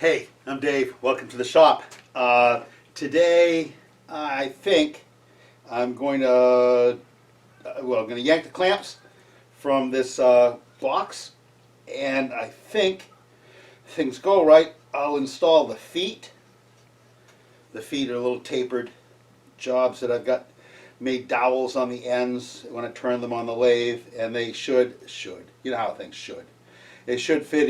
Hey, I'm Dave. Welcome to the shop. Today, I think I'm going to, I'm going to yank the clamps from this box, and I think if things go right, I'll install the feet. The feet are little tapered jobs that I've got made dowels on the ends when I turn them on the lathe, and they should, you know how things should. They should fit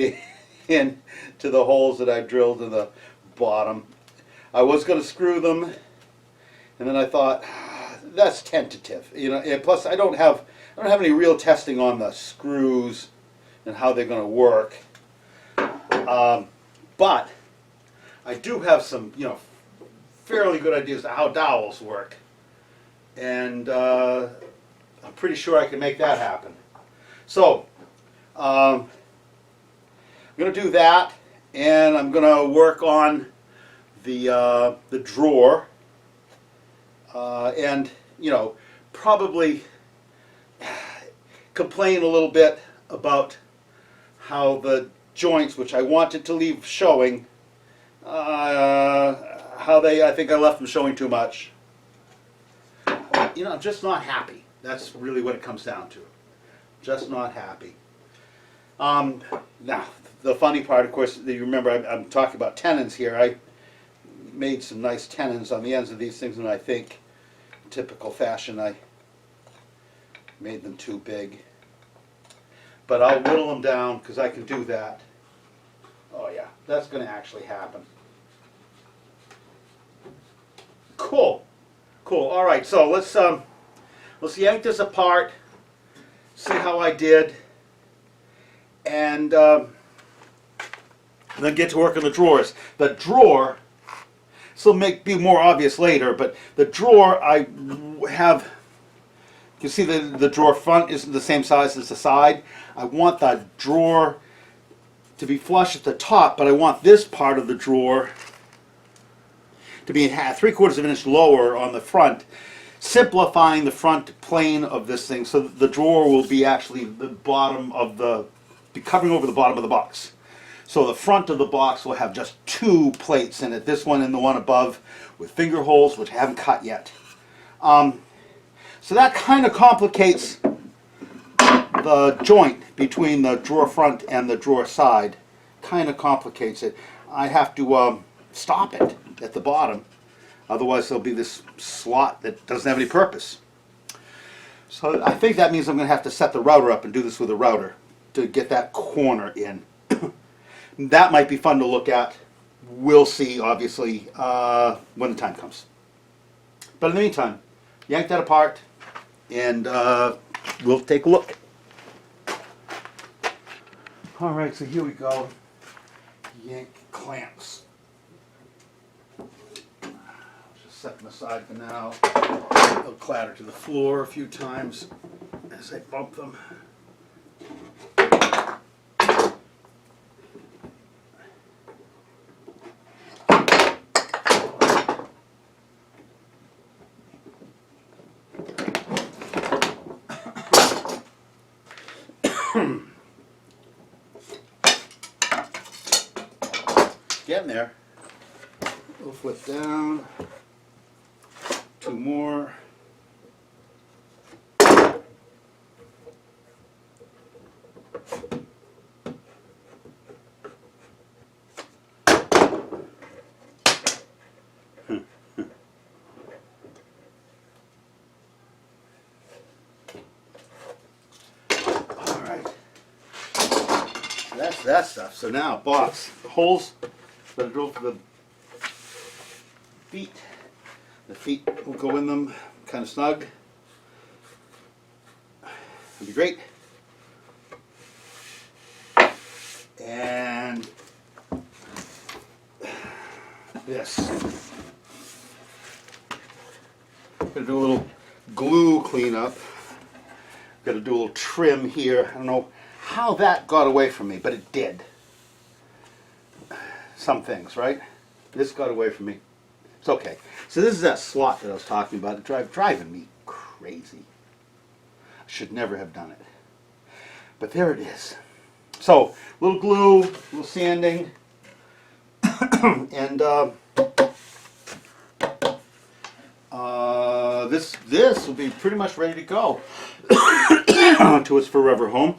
in to the holes that I drilled in the bottom. I was going to screw them, and then I thought that's tentative, you know. And plus, I don't have any real testing on the screws and how they're going to work. But I do have some, fairly good ideas of how dowels work, and I'm pretty sure I can make that happen. So I'm going to do that, and I'm going to work on the drawer, and probably complain a little bit about how the joints, which I wanted to leave showing, I think I left them showing too much. I'm just not happy. That's really what it comes down to. Just not happy. Now, the funny part, of course, you remember I'm talking about tenons here. I made some nice tenons on the ends of these things, and I think, in typical fashion, I made them too big. But I'll whittle them down, because I can do that. Oh yeah, that's going to actually happen. Cool. Cool. All right, so let's yank this apart, see how I did, and then get to work on the drawers. The drawer, this will be more obvious later, but the drawer I have, you can see the drawer front isn't the same size as the side. I want the drawer to be flush at the top, but I want this part of the drawer to be 3/4 of an inch lower on the front, simplifying the front plane of this thing so that the drawer will be actually the bottom of be covering over the bottom of the box. So the front of the box will have just two plates in it, this one and the one above, with finger holes, which I haven't cut yet. So that kind of complicates the joint between the drawer front and the drawer side. Kind of complicates it. I have to stop it at the bottom, otherwise there'll be this slot that doesn't have any purpose. So I think that means I'm going to have to set the router up and do this with a router to get that corner in. That might be fun to look at. We'll see, obviously, when the time comes. But in the meantime, yank that apart, and we'll take a look. All right, so here we go. Yank clamps. Just set them aside for now. They'll clatter to the floor a few times as I bump them. Getting there. Little foot down. Two more. All right. That's that stuff. So now, box. The holes that I drilled for the feet. The feet will go in them kind of snug. It'll be great. And this. Gonna do a little glue cleanup. Gonna do a little trim here. I don't know how that got away from me, but it did. Some things, right? This got away from me. It's okay. So this is that slot that I was talking about. It's driving me crazy. I should never have done it. But there it is. So, a little glue, a little sanding. And this will be pretty much ready to go to its forever home.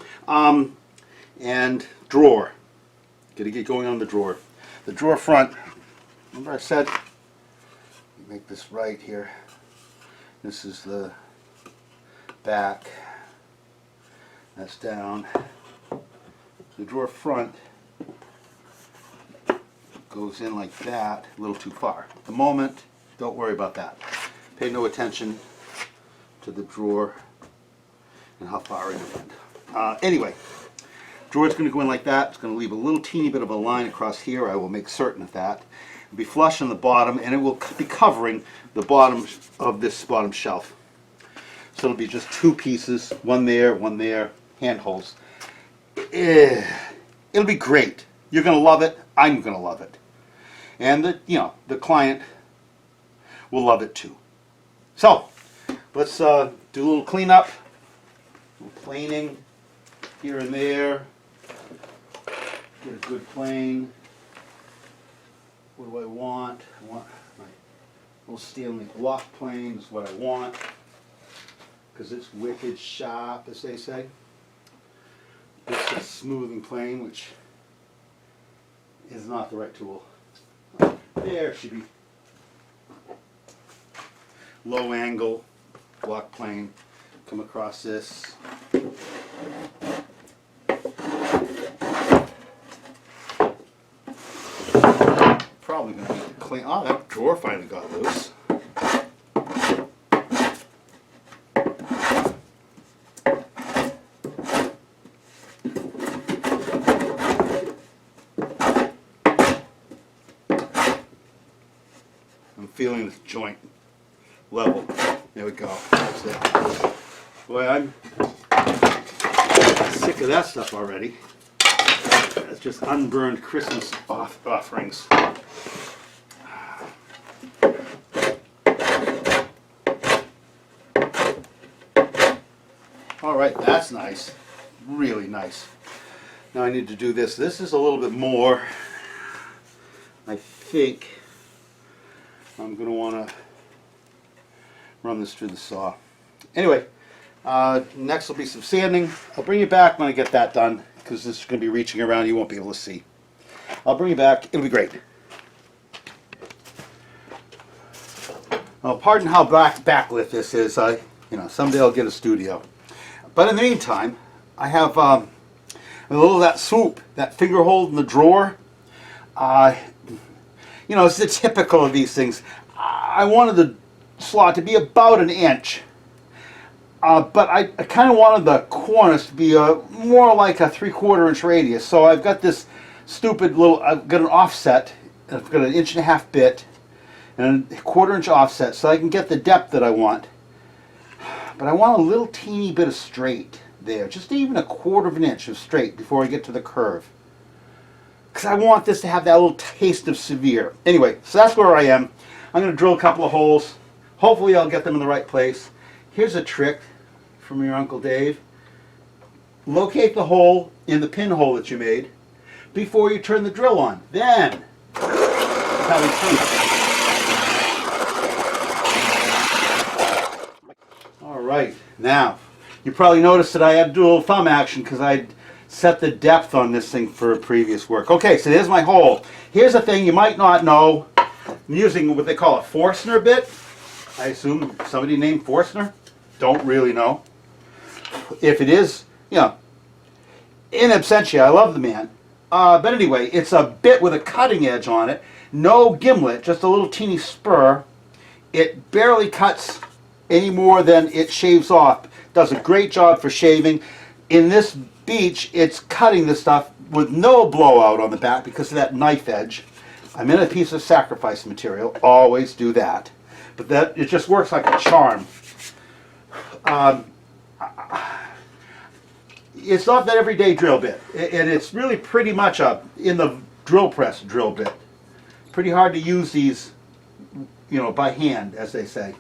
And drawer. Got to get going on the drawer. The drawer front. Remember I said, make this right here. This is the back. That's down. The drawer front goes in like that, a little too far. At the moment, don't worry about that. Pay no attention to the drawer and how far in it went. Anyway, drawer's going to go in like that. It's going to leave a little teeny bit of a line across here. I will make certain of that. It'll be flush on the bottom, and it will be covering the bottom of this bottom shelf. So it'll be just two pieces, one there, handholds. It'll be great. You're going to love it. I'm going to love it. And the client will love it too. So, let's do a little cleanup, a little planing here and there. Get a good plane. What do I want? I want my little Stanley block plane is what I want, because it's wicked sharp, as they say. It's a smoothing plane, which is not the right tool. There should be low angle block plane. Come across this. Probably going to be clean. Oh, that drawer finally got loose. I'm feeling this joint level. There we go. That's it. Boy, I'm sick of that stuff already. That's just unburned Christmas offerings. All right, that's nice. Really nice. Now I need to do this. This is a little bit more. I think I'm going to want to run this through the saw. Anyway, next will be some sanding. I'll bring you back when I get that done, because this is going to be reaching around. You won't be able to see. I'll bring you back. It'll be great. Well, pardon how backlit this is. Someday I'll get a studio. But in the meantime, I have a little of that swoop, that finger hold in the drawer. It's the typical of these things. I wanted the slot to be about 1 inch. But I kind of wanted the corners to be more like a 3/4 inch radius. So I've got this stupid little, I've got an offset. I've got an 1.5 inch bit and a 1/4 inch offset, so I can get the depth that I want. But I want a little teeny bit of straight there, just even a 1/4 inch of straight before I get to the curve. Because I want this to have that little taste of severe. Anyway, so that's where I am. I'm going to drill a couple of holes. Hopefully I'll get them in the right place. Here's a trick from your Uncle Dave. Locate the hole in the pinhole that you made before you turn the drill on. Then, that's how we turn it. All right, now, you probably noticed that I had to do a little thumb action because I set the depth on this thing for previous work. Okay, so there's my hole. Here's a thing you might not know. I'm using what they call a Forstner bit. I assume somebody named Forstner. Don't really know. If it is, in absentia, I love the man. But anyway, it's a bit with a cutting edge on it. No gimlet, just a little teeny spur. It barely cuts any more than it shaves off. Does a great job for shaving. In this beach, it's cutting the stuff with no blowout on the back because of that knife edge. I'm in a piece of sacrifice material. Always do that. But that it just works like a charm. It's not that everyday drill bit, and it's really pretty much in the drill press drill bit. Pretty hard to use these, by hand, as they say.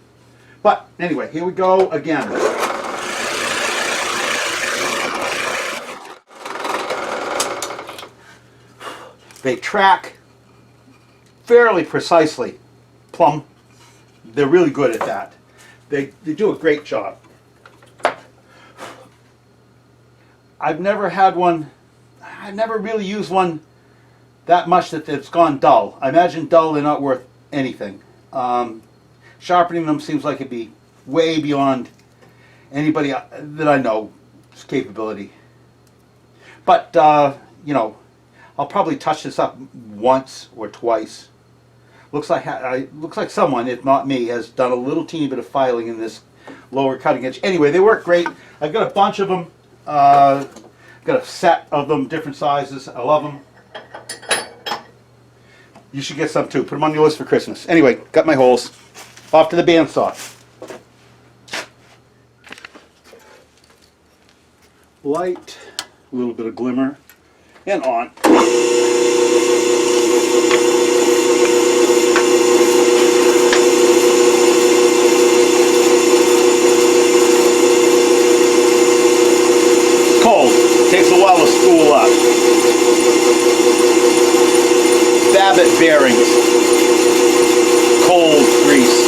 But anyway, here we go again. They track fairly precisely plumb. They're really good at that. They do a great job. I've never had one, I've never really used one that much that it's gone dull. I imagine dull, they're not worth anything. Sharpening them seems like it'd be way beyond anybody that I know's capability. But, you know, I'll probably touch this up once or twice. Looks like someone, if not me, has done a little teeny bit of filing in this lower cutting edge. Anyway, they work great. I've got a bunch of them. Got a set of them, different sizes. I love them. You should get some too. Put them on your list for Christmas. Anyway, got my holes. Off to the bandsaw. Light, a little bit of glimmer, and on. Cold. Takes a while to spool up. Babbitt bearings. Cold grease.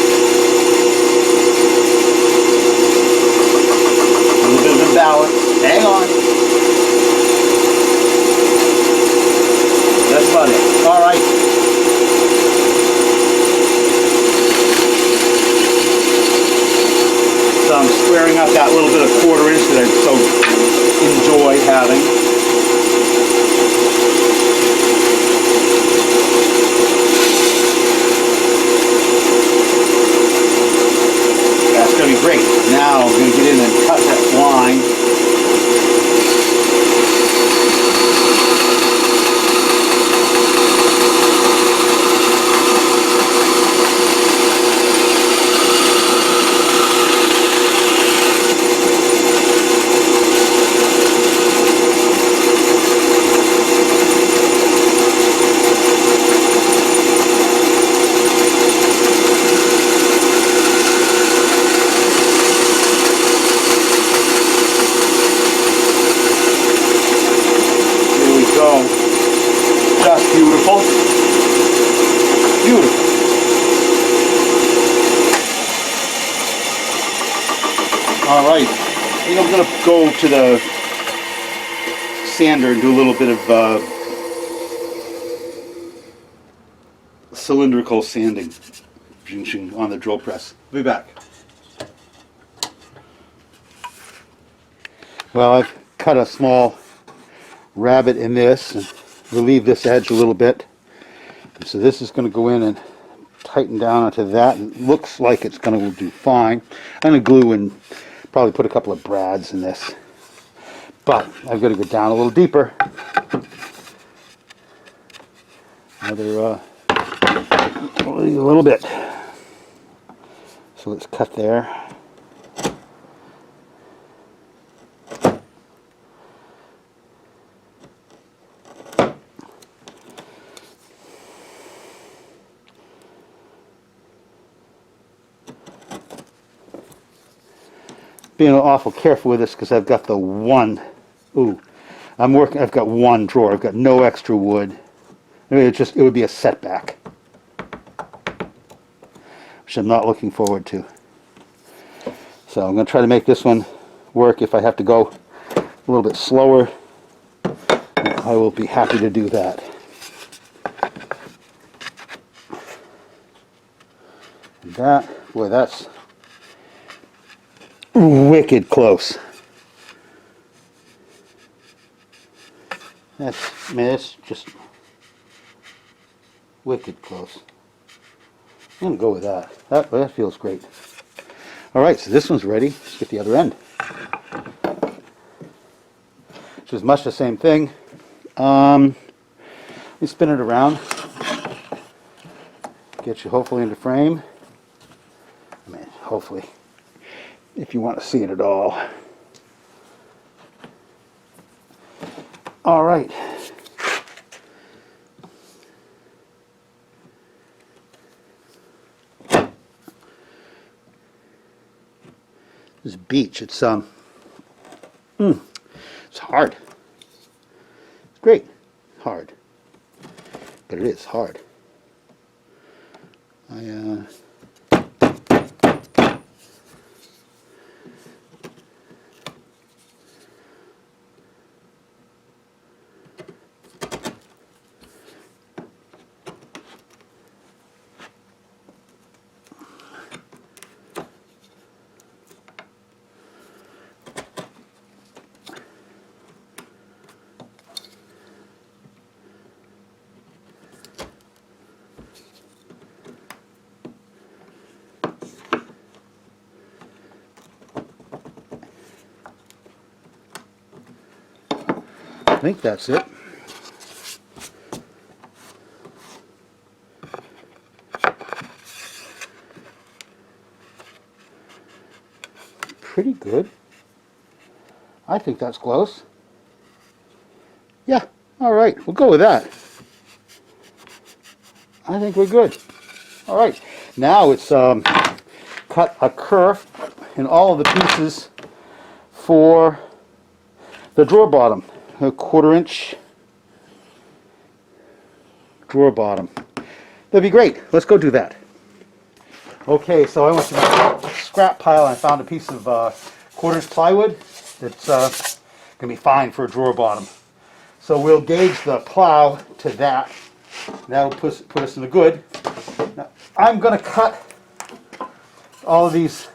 A little bit of imbalance. Hang on. That's about it. All right. So I'm squaring up that little bit of 1/4 inch that I so enjoy having. That's going to be great. Now we're going to get in and cut that line. Just beautiful. Beautiful. All right. I think I'm going to go to the sander and do a little bit of cylindrical sanding on the drill press. I'll be back. Well, I've cut a small rabbet in this and relieve this edge a little bit. So this is going to go in and tighten down onto that. It looks like it's going to do fine. I'm going to glue and probably put a couple of brads in this. But I've got to go down a little deeper. Another a little bit. So let's cut there. Being awful careful with this because I've got the one. I've got one drawer. I've got no extra wood. I mean, it would be a setback, which I'm not looking forward to. So I'm going to try to make this one work. If I have to go a little bit slower, I will be happy to do that. And that, boy, that's wicked close. It's just wicked close. I'm going to go with that. That feels great. Alright, so this one's ready. Let's get the other end. Which is much the same thing. Let me spin it around. Get you hopefully into frame. I mean, hopefully. If you want to see it at all. All right. This beech, it's hard. It's great. Hard. But it is hard. I think that's it. Pretty good. I think that's close. Yeah, all right, we'll go with that. I think we're good. All right, now it's cut a curve in all of the pieces for the drawer bottom. A 1/4 inch drawer bottom. That'd be great. Let's go do that. Okay, so I went to my scrap pile and I found a piece of 1/4 inch plywood that's going to be fine for a drawer bottom. So we'll gauge the plow to that. That'll put us in the good. Now, I'm going to cut all of these,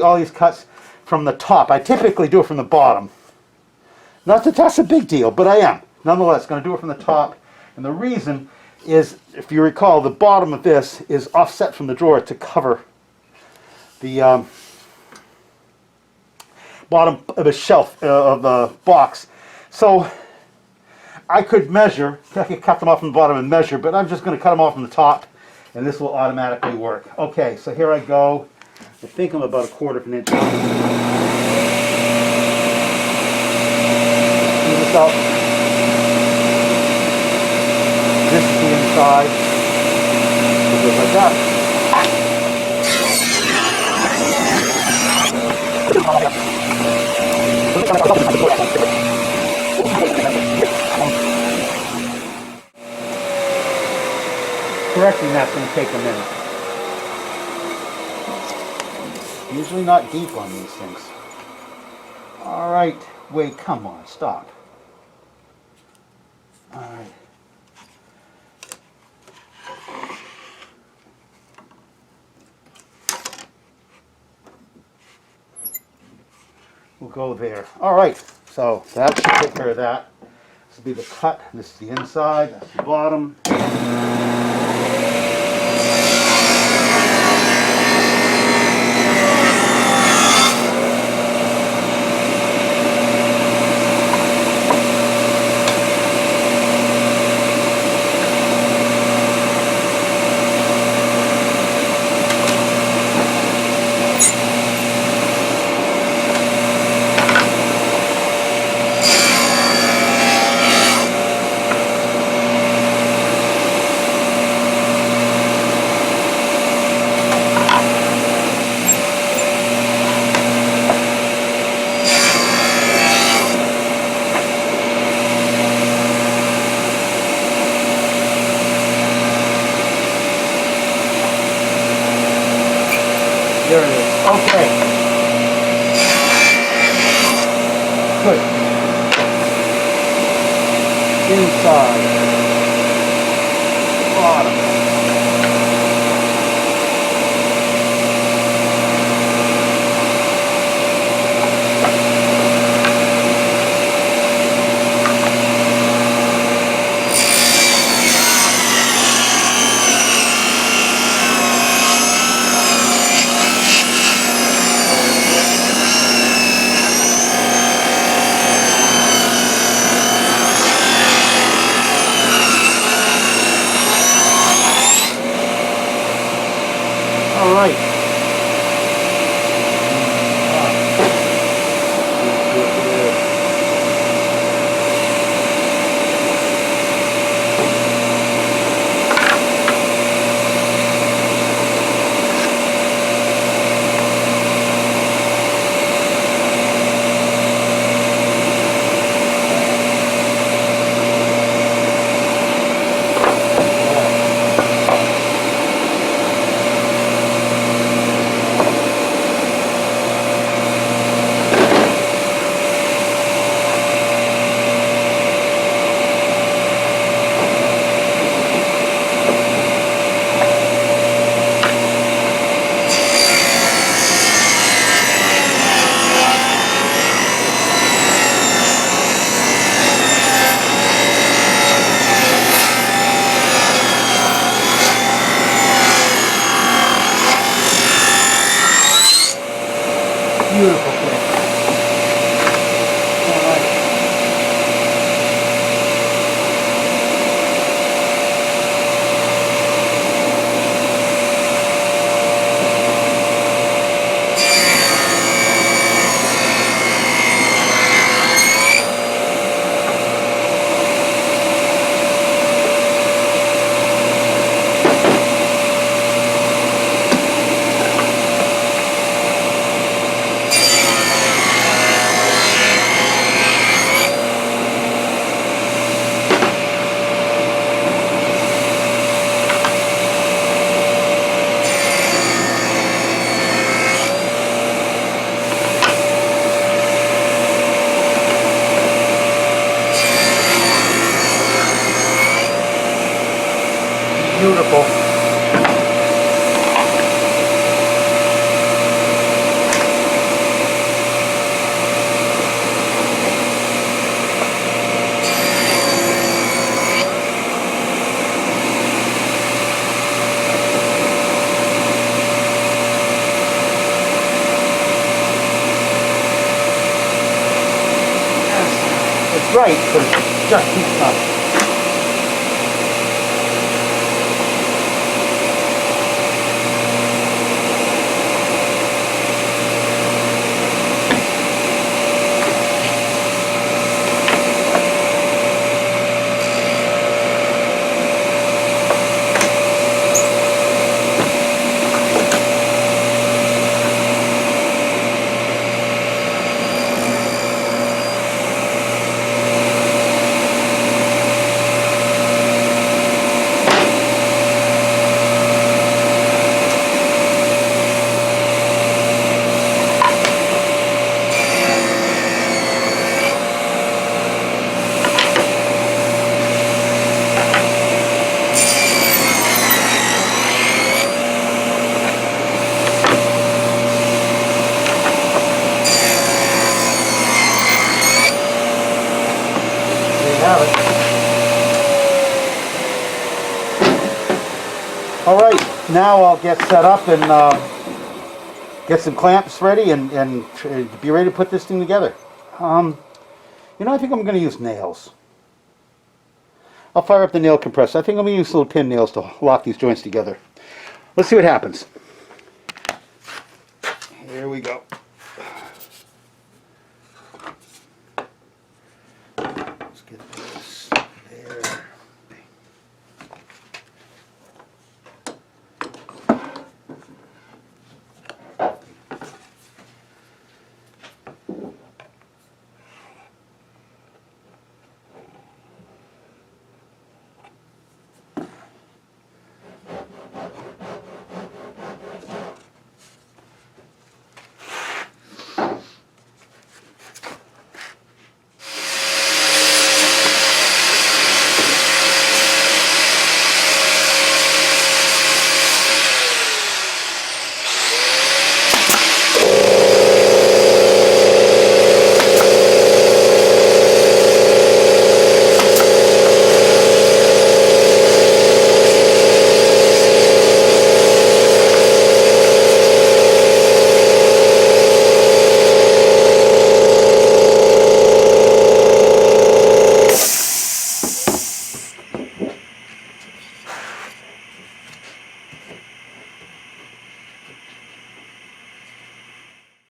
all these cuts from the top. I typically do it from the bottom. Not that that's a big deal, but I am. Nonetheless, going to do it from the top. And the reason is, if you recall, the bottom of this is offset from the drawer to cover the bottom of a shelf, of the box. So I could measure, I could cut them off from the bottom and measure, but I'm just going to cut them off from the top, and this will automatically work. Okay, so here I go. I think I'm about 1/4 inch. This up. This is the inside. It goes like that. Correcting that's going to take a minute. Usually not deep on these things. All right, wait, come on, stop. All right. We'll go there. All right, so that should take care of that. This will be the cut. This is the inside. That's the bottom. There it is. Okay. Good. Inside. Bottom. right, but it's just too tough. Have it. All right, now I'll get set up and get some clamps ready and be ready to put this thing together. You know, I think I'm going to use nails. I'll fire up the nail compressor. I think I'm going to use little pin nails to lock these joints together. Let's see what happens. Here we go. Let's get this.